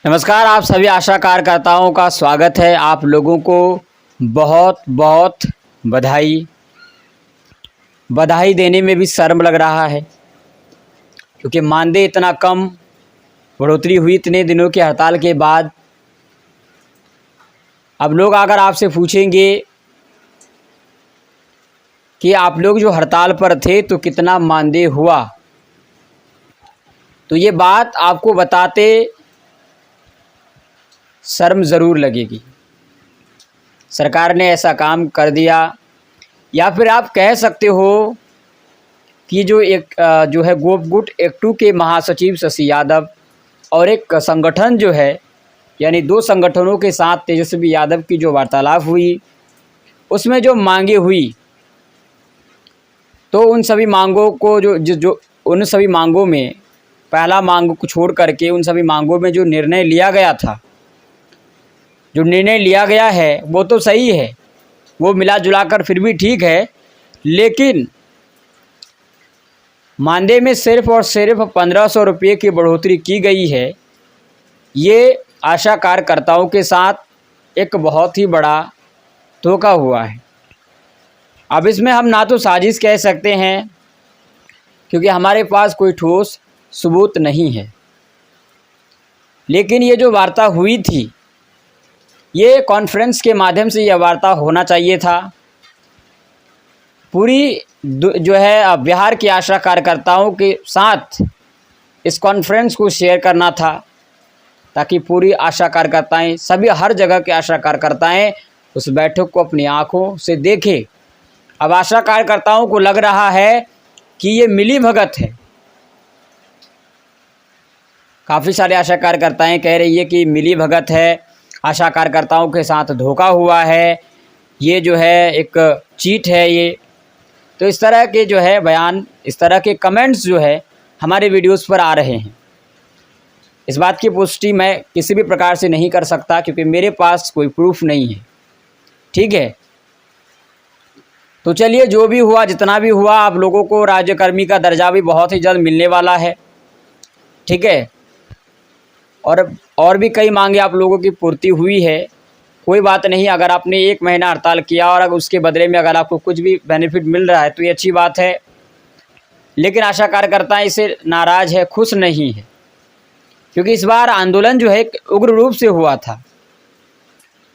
नमस्कार, आप सभी आशा कार्यकर्ताओं का स्वागत है। आप लोगों को बहुत बहुत बधाई। बधाई देने में भी शर्म लग रहा है क्योंकि मानदेय इतना कम, बढ़ोतरी हुई इतने दिनों की हड़ताल के बाद। अब लोग अगर आपसे पूछेंगे कि आप लोग जो हड़ताल पर थे तो कितना मानदेय हुआ, तो ये बात आपको बताते शर्म ज़रूर लगेगी। सरकार ने ऐसा काम कर दिया, या फिर आप कह सकते हो कि जो है गोपगुट एक्टू के महासचिव शशि यादव और एक संगठन जो है, यानी दो संगठनों के साथ तेजस्वी यादव की जो वार्तालाप हुई, उसमें जो मांगे हुई, तो उन सभी मांगों को जो उन सभी मांगों में पहला मांग को छोड़ करके उन सभी मांगों में जो निर्णय लिया गया था, जो निर्णय लिया गया है वो तो सही है, वो मिला जुलाकर फिर भी ठीक है। लेकिन मानदेय में सिर्फ और सिर्फ 1500 रुपये की बढ़ोतरी की गई है। ये आशा कार्यकर्ताओं के साथ एक बहुत ही बड़ा धोखा हुआ है। अब इसमें हम ना तो साजिश कह सकते हैं क्योंकि हमारे पास कोई ठोस सबूत नहीं है, लेकिन ये जो वार्ता हुई थी, ये कॉन्फ्रेंस के माध्यम से यह वार्ता होना चाहिए था। पूरी जो है बिहार के आशा कार्यकर्ताओं के साथ इस कॉन्फ्रेंस को शेयर करना था, ताकि पूरी आशा कार्यकर्ताएं, सभी हर जगह के आशा कार्यकर्ताएं उस बैठक को अपनी आंखों से देखें। अब आशा कार्यकर्ताओं को लग रहा है कि ये मिली भगत है। काफ़ी सारे आशा कार्यकर्ताएं कह रही है कि मिली भगत है, आशा कार्यकर्ताओं के साथ धोखा हुआ है, ये जो है एक चीट है ये। तो इस तरह के जो है बयान, इस तरह के कमेंट्स जो है हमारे वीडियोस पर आ रहे हैं। इस बात की पुष्टि मैं किसी भी प्रकार से नहीं कर सकता क्योंकि मेरे पास कोई प्रूफ नहीं है, ठीक है। तो चलिए, जो भी हुआ, जितना भी हुआ, आप लोगों को राज्यकर्मी का दर्जा भी बहुत ही जल्द मिलने वाला है, ठीक है। और भी कई मांगे आप लोगों की पूर्ति हुई है। कोई बात नहीं, अगर आपने 1 महीना हड़ताल किया और अगर उसके बदले में अगर आपको कुछ भी बेनिफिट मिल रहा है तो ये अच्छी बात है। लेकिन आशा कार्यकर्ता इससे नाराज़ है, खुश नहीं है, क्योंकि इस बार आंदोलन जो है एक उग्र रूप से हुआ था,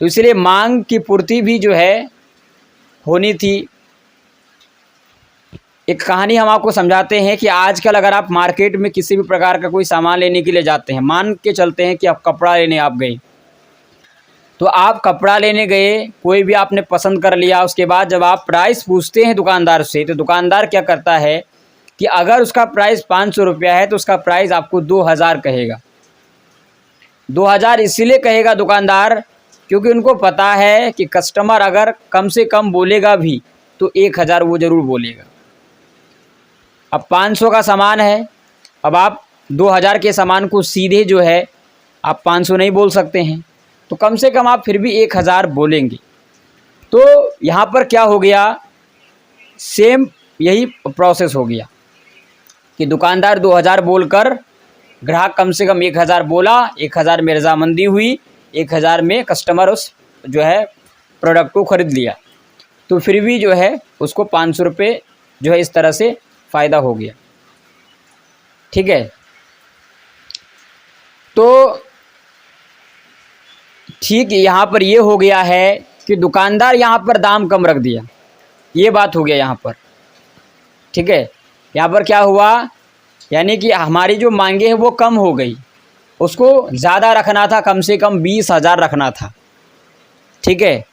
तो इसलिए मांग की पूर्ति भी जो है होनी थी। एक कहानी हम आपको समझाते हैं कि आजकल अगर आप मार्केट में किसी भी प्रकार का कोई सामान लेने के लिए जाते हैं, मान के चलते हैं कि आप कपड़ा लेने आप गए, तो आप कपड़ा लेने गए, कोई भी आपने पसंद कर लिया, उसके बाद जब आप प्राइस पूछते हैं दुकानदार से, तो दुकानदार क्या करता है कि अगर उसका प्राइस 500 रुपया है तो उसका प्राइस आपको 2000 कहेगा। 2000 इसीलिए कहेगा दुकानदार क्योंकि उनको पता है कि कस्टमर अगर कम से कम बोलेगा भी तो 1000 वो ज़रूर बोलेगा। अब 500 का सामान है, अब आप 2000 के सामान को सीधे जो है आप 500 नहीं बोल सकते हैं, तो कम से कम आप फिर भी 1000 बोलेंगे। तो यहाँ पर क्या हो गया, सेम यही प्रोसेस हो गया कि दुकानदार 2000 बोलकर ग्राहक कम से कम 1000 बोला, 1000 में रजामंदी हुई, 1000 में कस्टमर उस जो है प्रोडक्ट को ख़रीद लिया, तो फिर भी जो है उसको 500 रुपये जो है इस तरह से फ़ायदा हो गया, ठीक है। तो ठीक यहाँ पर ये हो गया है कि दुकानदार यहाँ पर दाम कम रख दिया, ये बात हो गया यहाँ पर, ठीक है। यहाँ पर क्या हुआ, यानी कि हमारी जो मांगे हैं वो कम हो गई, उसको ज़्यादा रखना था, कम से कम 20,000 रखना था, ठीक है।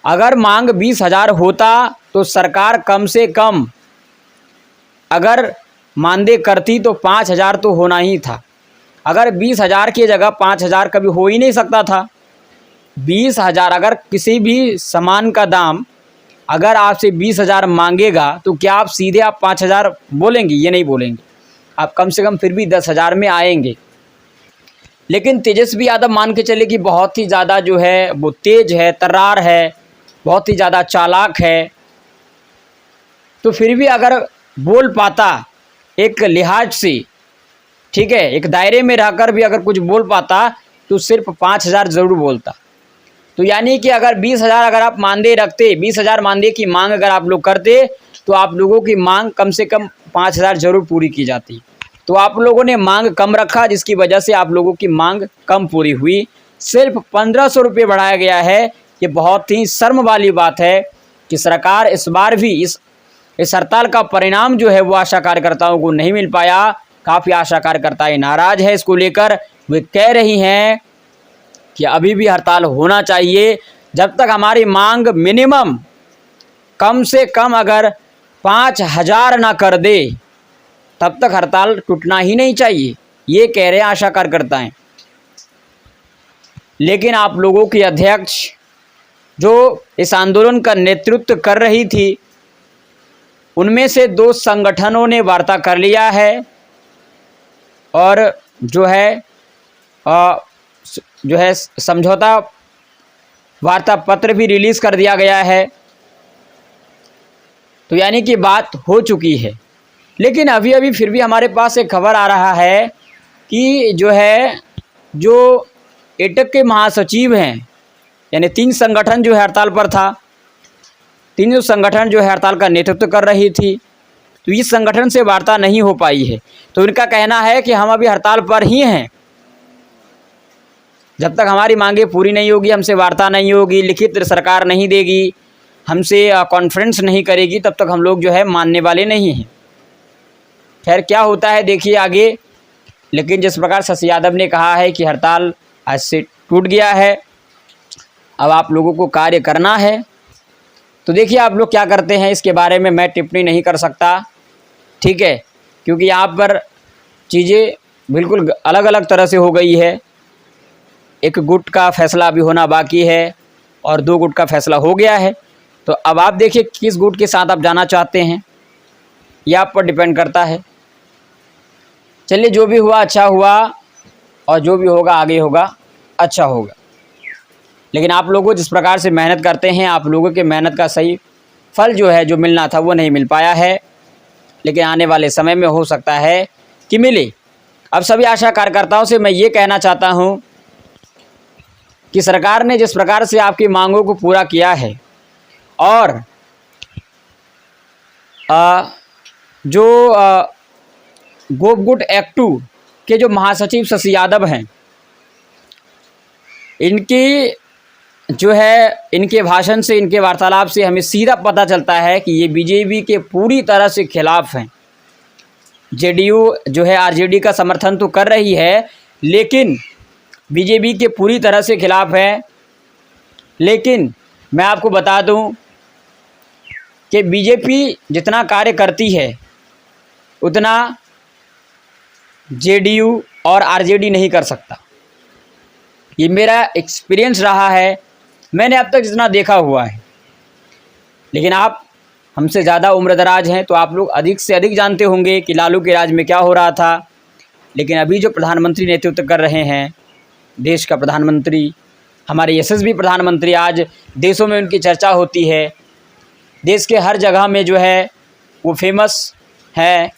अगर मांग 20,000 होता तो सरकार कम से कम अगर मानदेय करती तो 5,000 तो होना ही था। अगर 20,000 की जगह 5,000 कभी हो ही नहीं सकता था। 20,000, अगर किसी भी सामान का दाम अगर आपसे 20,000 मांगेगा तो क्या आप सीधे 5,000 बोलेंगे? ये नहीं बोलेंगे, आप कम से कम फिर भी 10,000 में आएंगे। लेकिन तेजस्वी यादव मान के चले कि बहुत ही ज़्यादा जो है वो तेज है, तर्रार है, बहुत ही ज़्यादा चालाक है, तो फिर भी अगर बोल पाता एक लिहाज से, ठीक है, एक दायरे में रहकर भी अगर कुछ बोल पाता तो सिर्फ 5,000 ज़रूर बोलता। तो यानी कि अगर 20,000 अगर आप मानदेय रखते, 20,000 मानदेय की मांग अगर आप लोग करते, तो आप लोगों की मांग कम से कम 5,000 ज़रूर पूरी की जाती। तो आप लोगों ने मांग कम रखा, जिसकी वजह से आप लोगों की मांग कम पूरी हुई। सिर्फ 1,500 रुपये बढ़ाया गया है। ये बहुत ही शर्म वाली बात है कि सरकार इस बार भी इस हड़ताल का परिणाम जो है वो आशा कार्यकर्ताओं को नहीं मिल पाया। काफ़ी आशा कार्यकर्ताएं नाराज़ है इसको लेकर। वे कह रही हैं कि अभी भी हड़ताल होना चाहिए, जब तक हमारी मांग मिनिमम कम से कम अगर 5,000 ना कर दे, तब तक हड़ताल टूटना ही नहीं चाहिए, ये कह रहे हैं आशा कार्यकर्ताएं। लेकिन आप लोगों की अध्यक्ष जो इस आंदोलन का नेतृत्व कर रही थी, उनमें से 2 संगठनों ने वार्ता कर लिया है और जो है समझौता वार्ता पत्र भी रिलीज़ कर दिया गया है। तो यानी कि बात हो चुकी है। लेकिन अभी फिर भी हमारे पास एक खबर आ रहा है कि जो एटक के महासचिव हैं, यानी 3 संगठन जो है हड़ताल पर था, 3 संगठन जो है हड़ताल का नेतृत्व कर रही थी, तो इस संगठन से वार्ता नहीं हो पाई है। तो इनका कहना है कि हम अभी हड़ताल पर ही हैं, जब तक हमारी मांगें पूरी नहीं होगी, हमसे वार्ता नहीं होगी, लिखित सरकार नहीं देगी, हमसे कॉन्फ्रेंस नहीं करेगी, तब तक हम लोग जो है मानने वाले नहीं हैं। खैर क्या होता है देखिए आगे। लेकिन जिस प्रकार शशि यादव ने कहा है कि हड़ताल आज से टूट गया है, अब आप लोगों को कार्य करना है, तो देखिए आप लोग क्या करते हैं इसके बारे में मैं टिप्पणी नहीं कर सकता, ठीक है, क्योंकि यहाँ पर चीज़ें बिल्कुल अलग अलग तरह से हो गई है। एक गुट का फैसला अभी होना बाकी है और 2 गुट का फैसला हो गया है। तो अब आप देखिए किस गुट के साथ आप जाना चाहते हैं, यह आप पर डिपेंड करता है। चलिए जो भी हुआ अच्छा हुआ, और जो भी होगा आगे होगा अच्छा होगा। लेकिन आप लोगों जिस प्रकार से मेहनत करते हैं, आप लोगों के मेहनत का सही फल जो है जो मिलना था वो नहीं मिल पाया है, लेकिन आने वाले समय में हो सकता है कि मिले। अब सभी आशा कार्यकर्ताओं से मैं ये कहना चाहता हूँ कि सरकार ने जिस प्रकार से आपकी मांगों को पूरा किया है, और जो गोपगुट एक्ट 2 के जो महासचिव शशि यादव हैं, इनकी जो है इनके भाषण से, इनके वार्तालाप से हमें सीधा पता चलता है कि ये बीजेपी के पूरी तरह से खिलाफ हैं। जेडीयू जो है आरजेडी का समर्थन तो कर रही है, लेकिन बीजेपी के पूरी तरह से खिलाफ है। लेकिन मैं आपको बता दूं कि बीजेपी जितना कार्य करती है उतना जेडीयू और आरजेडी नहीं कर सकता। ये मेरा एक्सपीरियंस रहा है, मैंने अब तक जितना देखा हुआ है। लेकिन आप हमसे ज़्यादा उम्रदराज हैं, तो आप लोग अधिक से अधिक जानते होंगे कि लालू के राज में क्या हो रहा था। लेकिन अभी जो प्रधानमंत्री नेतृत्व कर रहे हैं, देश का प्रधानमंत्री, हमारे यशस्वी प्रधानमंत्री, आज देशों में उनकी चर्चा होती है, देश के हर जगह में जो है वो फेमस है,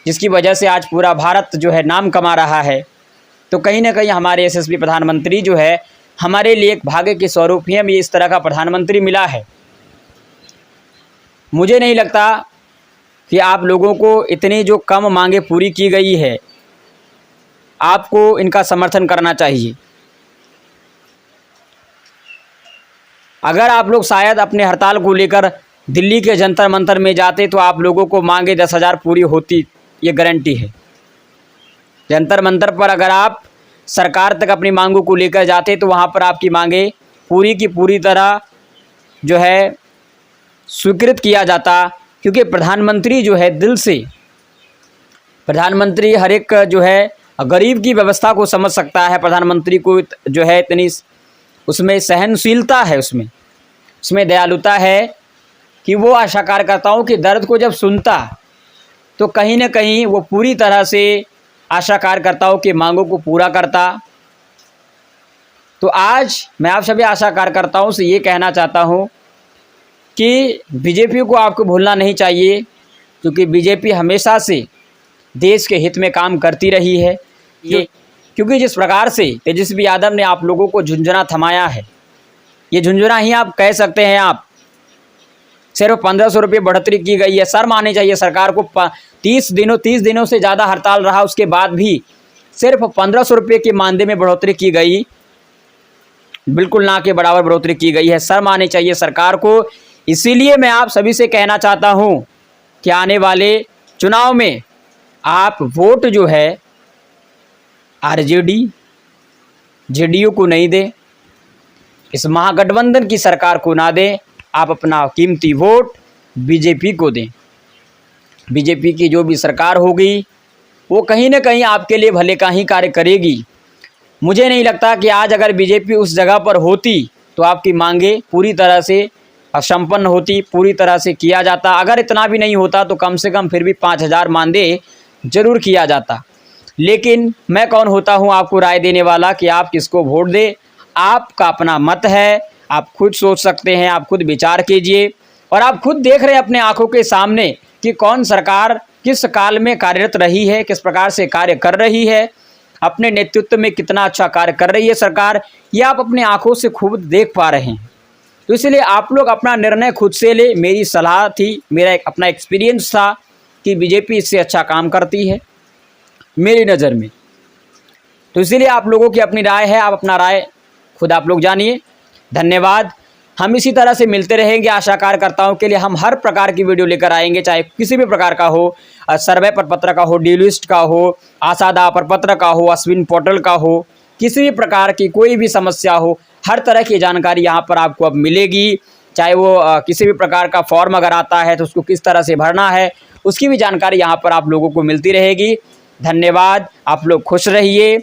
जिसकी वजह से आज पूरा भारत जो है नाम कमा रहा है। तो कहीं ना कहीं हमारे यशस्वी प्रधानमंत्री जो है हमारे लिए एक भाग्य के स्वरूप ही हमें इस तरह का प्रधानमंत्री मिला है। मुझे नहीं लगता कि आप लोगों को इतनी जो कम मांगे पूरी की गई है, आपको इनका समर्थन करना चाहिए। अगर आप लोग शायद अपने हड़ताल को लेकर दिल्ली के जंतर मंतर में जाते तो आप लोगों को मांगे 10,000 पूरी होती, ये गारंटी है। जंतर मंतर पर अगर आप सरकार तक अपनी मांगों को लेकर जाते तो वहाँ पर आपकी मांगे पूरी की पूरी तरह जो है स्वीकृत किया जाता, क्योंकि प्रधानमंत्री जो है दिल से, प्रधानमंत्री हर एक जो है गरीब की व्यवस्था को समझ सकता है। प्रधानमंत्री को जो है इतनी उसमें सहनशीलता है, उसमें दयालुता है कि वो आशा कार्यकर्ताओं के दर्द को जब सुनता तो कहीं ना कहीं वो पूरी तरह से आशा कार्यकर्ताओं की मांगों को पूरा करता। तो आज मैं आप सभी आशा कार्यकर्ताओं से ये कहना चाहता हूँ कि बीजेपी को आपको भूलना नहीं चाहिए, क्योंकि बीजेपी हमेशा से देश के हित में काम करती रही है। ये क्योंकि जिस प्रकार से तेजस्वी यादव ने आप लोगों को झुंझुना थमाया है, ये झुंझुना ही आप कह सकते हैं। आप सिर्फ 1500 रुपये बढ़ोतरी की गई है। शर्म आनी चाहिए सरकार को। 30 दिनों से ज़्यादा हड़ताल रहा, उसके बाद भी सिर्फ 1500 रुपये के मानदेय में बढ़ोतरी की गई, बिल्कुल ना के बराबर बढ़ोतरी की गई है। शर्म आनी चाहिए सरकार को। इसीलिए मैं आप सभी से कहना चाहता हूं कि आने वाले चुनाव में आप वोट जो है आरजेडी जेडीयू को नहीं दें, इस महागठबंधन की सरकार को ना दें, आप अपना कीमती वोट बीजेपी को दें। बीजेपी की जो भी सरकार होगी वो कहीं ना कहीं आपके लिए भले का ही कार्य करेगी। मुझे नहीं लगता कि आज अगर बीजेपी उस जगह पर होती तो आपकी मांगे पूरी तरह से संपन्न होती, पूरी तरह से किया जाता। अगर इतना भी नहीं होता तो कम से कम फिर भी 5000 मानदेय जरूर किया जाता। लेकिन मैं कौन होता हूं आपको राय देने वाला कि आप किसको वोट दें? आपका अपना मत है, आप खुद सोच सकते हैं, आप खुद विचार कीजिए। और आप खुद देख रहे हैं अपने आंखों के सामने कि कौन सरकार किस काल में कार्यरत रही है, किस प्रकार से कार्य कर रही है, अपने नेतृत्व में कितना अच्छा कार्य कर रही है सरकार, ये आप अपने आंखों से खूब देख पा रहे हैं। तो इसलिए आप लोग अपना निर्णय खुद से ले। मेरी सलाह थी, मेरा एक अपना एक्सपीरियंस था कि बीजेपी इससे अच्छा काम करती है मेरी नज़र में। तो इसीलिए आप लोगों की अपनी राय है, आप अपना राय खुद आप लोग जानिए। धन्यवाद। हम इसी तरह से मिलते रहेंगे। आशा कार्यकर्ताओं के लिए हम हर प्रकार की वीडियो लेकर आएंगे, चाहे किसी भी प्रकार का हो, सर्वे प्रपत्र का हो, डी लिस्ट का हो, आसादा प्रपत्र का हो, अश्विन पोर्टल का हो, किसी भी प्रकार की कोई भी समस्या हो, हर तरह की जानकारी यहाँ पर आपको अब मिलेगी। चाहे वो किसी भी प्रकार का फॉर्म अगर आता है तो उसको किस तरह से भरना है, उसकी भी जानकारी यहाँ पर आप लोगों को मिलती रहेगी। धन्यवाद। आप लोग खुश रहिए।